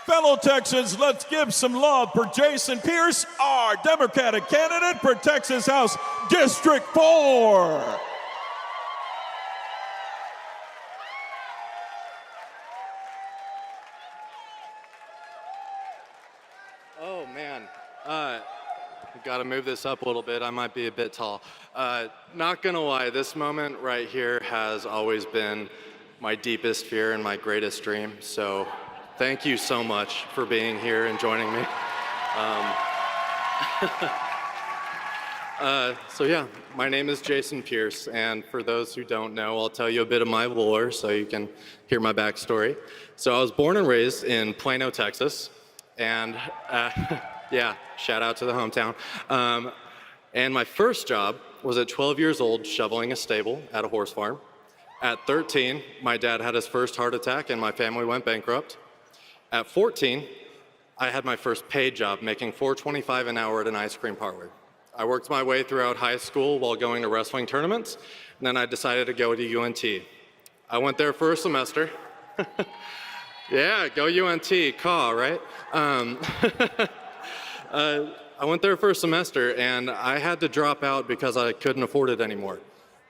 Fellow Texans, let's give some love for Jason Pearce, our Democratic candidate for Texas House District 4. Oh, man. Got to move this up a little bit. I might be a bit tall. Not going to lie, this moment right here has always been my deepest fear and my greatest dream. So thank you so much for being here and joining me. So yeah, my name is Jason Pearce, and for those who don't know, I'll tell you a bit of my lore so you can hear my backstory. So I was born and raised in Plano, Texas, and yeah, shout out to the hometown. And my first job was at 12 years old shoveling a stable at a horse farm. At 13, my dad had his first heart attack and my family went bankrupt. At 14, I had my first paid job making $4.25 an hour at an ice cream parlor. I worked my way throughout high school while going to wrestling tournaments, and then I decided to go to UNT. I went there for a semester. Yeah, go UNT, caw, right? I went there for a semester, and I had to drop out because I couldn't afford it anymore.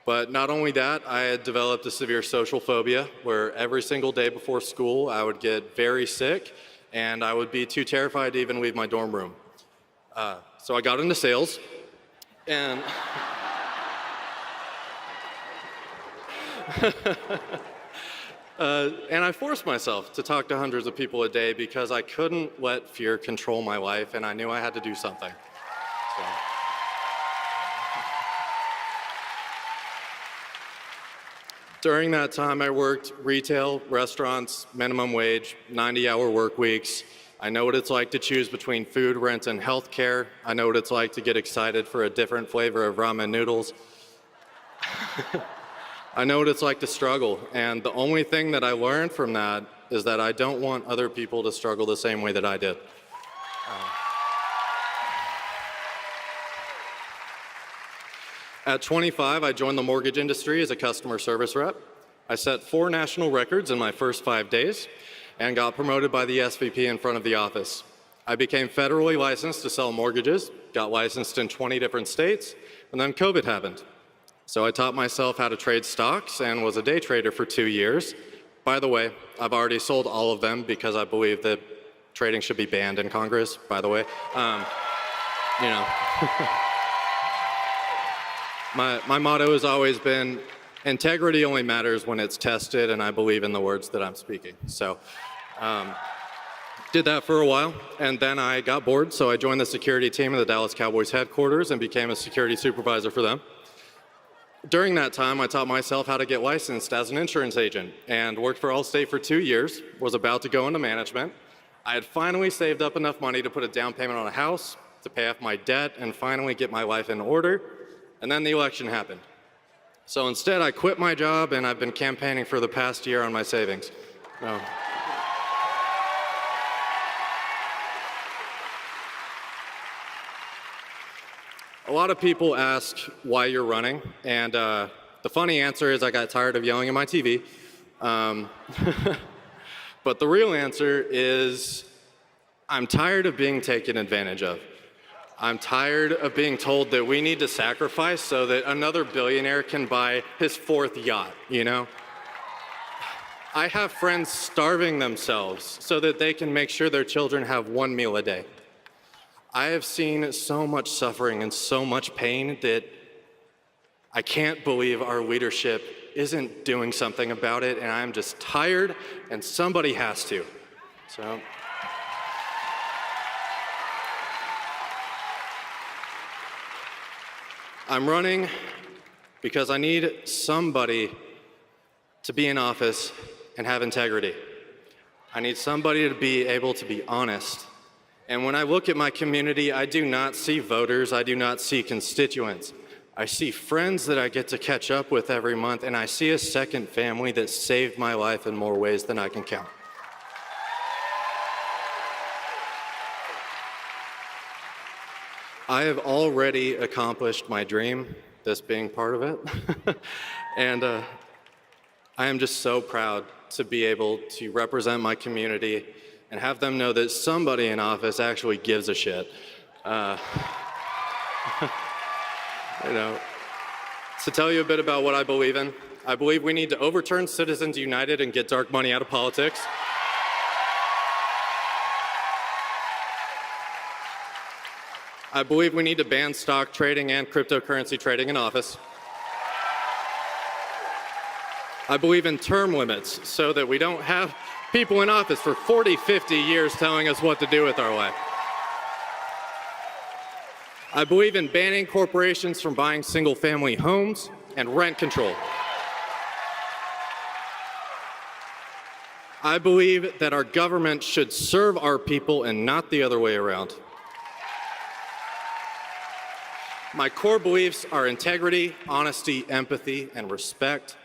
But not only that, I had developed a severe social phobia where every single day before school, I would get very sick, and I would be too terrified to even leave my dorm room. So I got into sales, and and I forced myself to talk to hundreds of people a day because I couldn't let fear control my life, and I knew I had to do something. So. During that time, I worked retail, restaurants, minimum wage, 90-hour work weeks. I know what it's like to choose between food, rent, and healthcare. I know what it's like to get excited for a different flavor of ramen noodles. I know what it's like to struggle, and the only thing that I learned from that is that I don't want other people to struggle the same way that I did. At 25, I joined the mortgage industry as a customer service rep. I set 4 national records in my first 5 days and got promoted by the SVP in front of the office. I became federally licensed to sell mortgages, got licensed in 20 different states, and then COVID happened. So I taught myself how to trade stocks and was a day trader for 2 years. By the way, I've already sold all of them because I believe that trading should be banned in Congress, by the way. You know. My motto has always been, integrity only matters when it's tested, and I believe in the words that I'm speaking. So, did that for a while, and then I got bored, so I joined the security team at the Dallas Cowboys headquarters and became a security supervisor for them. During that time, I taught myself how to get licensed as an insurance agent and worked for Allstate for 2 years, was about to go into management. I had finally saved up enough money to put a down payment on a house, to pay off my debt, and finally get my life in order, and then the election happened. So instead, I quit my job, and I've been campaigning for the past year on my savings. No. A lot of people ask why you're running, and the funny answer is I got tired of yelling at my TV. But the real answer is I'm tired of being taken advantage of. I'm tired of being told that we need to sacrifice so that another billionaire can buy his 4th yacht, you know? I have friends starving themselves so that they can make sure their children have 1 meal a day. I have seen so much suffering and so much pain that I can't believe our leadership isn't doing something about it, and I'm just tired, and somebody has to. So. I'm running because I need somebody to be in office and have integrity. I need somebody to be able to be honest. And when I look at my community, I do not see voters, I do not see constituents. I see friends that I get to catch up with every month, and I see a second family that saved my life in more ways than I can count. I have already accomplished my dream, this being part of it. And I am just so proud to be able to represent my community and have them know that somebody in office actually gives a shit. You know, to tell you a bit about what I believe in, I believe we need to overturn Citizens United and get dark money out of politics. I believe we need to ban stock trading and cryptocurrency trading in office. I believe in term limits so that we don't have people in office for 40, 50 years telling us what to do with our life. I believe in banning corporations from buying single-family homes and rent control. I believe that our government should serve our people and not the other way around. My core beliefs are integrity, honesty, empathy, and respect.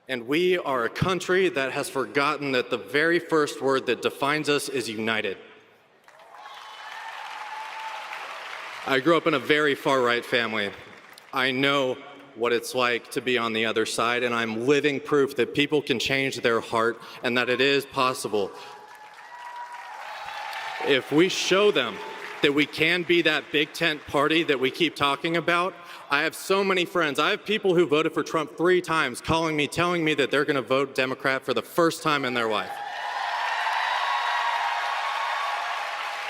And we are a country that has forgotten that the very first word that defines us is united. I grew up in a very far-right family. I know what it's like to be on the other side, and I'm living proof that people can change their heart and that it is possible. If we show them that we can be that big tent party that we keep talking about. I have so many friends. I have people who voted for Trump 3 times calling me, telling me that they're going to vote Democrat for the first time in their life.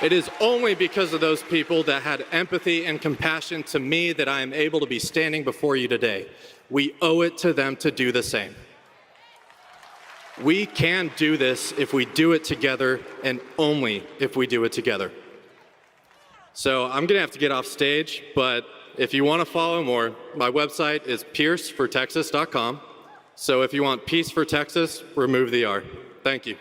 It is only because of those people that had empathy and compassion to me that I am able to be standing before you today. We owe it to them to do the same. We can do this if we do it together, and only if we do it together. So I'm going to have to get off stage, but if you want to follow more, my website is piercefortexas.com. So if you want peace for Texas, remove the R. Thank you.